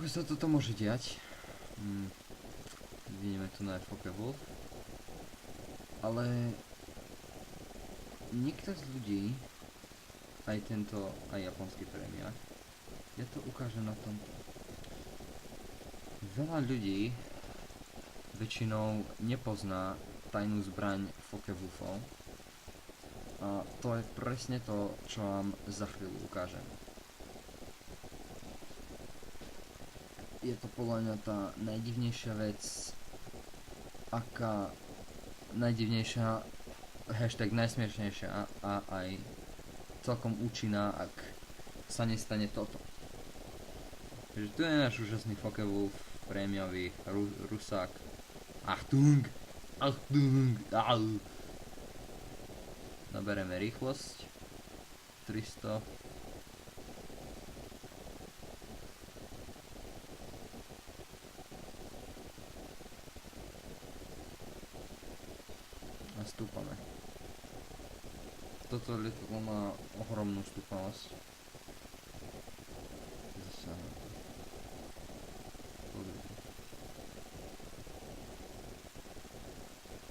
ako sa toto môže diať? Vidíme tu na Focke-Wulf. Ale niekto z ľudí, aj tento, aj japonský prémiak, ja to ukážem na tomto. Veľa ľudí väčšinou nepozná tajnú zbraň Focke-Wulfov. A to je presne to, čo vám za chvíľu ukážem. Je to podľa mňa tá najdivnejšia vec, aká najdivnejšia, hashtag najsmiešnejšia a aj celkom účinná, ak sa nestane toto. Takže tu je náš úžasný Focke-Wulf, prémiový Rusák. Achtung! Achtung! Au! Nabereme rýchlosť 300. A stúpame. Toto lietadlo má ohromnú stúpavosť. Zase na to. Pozrite.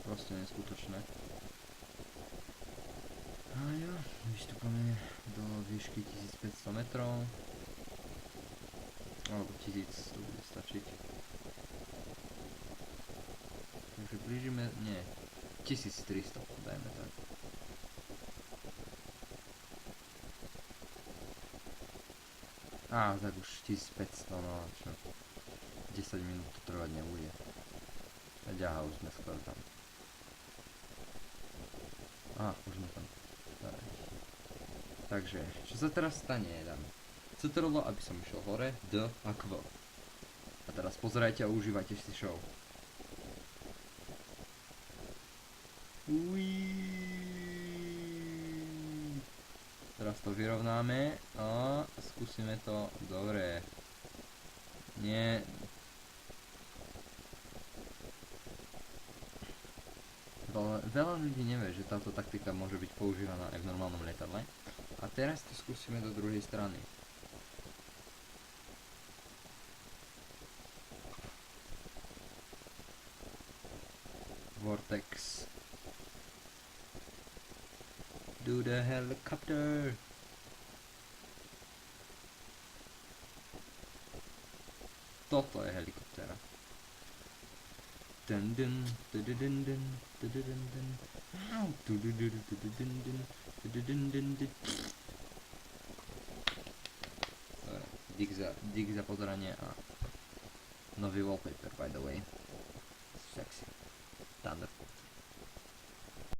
Proste neskutočné. A jo, vystúpame do výšky 1500 metrov. Alebo 1000, to bude stačiť. Takže blížime, nie, 1300, dajme tak. Tak už 1500, no a čo? 10 minút to trvať nebude. Ďaha, už sme skoro tam. Už sme tam. Takže, čo sa teraz stane, dám CTRL, aby som išiel hore, D a Q. A teraz pozerajte a užívajte si show. Teraz to vyrovnáme a skúsime to dobre. Nie. Veľa ľudí nevie, že táto taktika môže byť používaná aj v normálnom lietadle. A teraz to skúsime do druhej strany. Vortex. Do the helicopter. Toto je helikoptéra. Dun dun dun dun dun dun dun dun dun. Dun dun dun dun dun dun dun dun dun. Dík za pozeranie a nový wallpaper, by the way. Sexy. Thunder.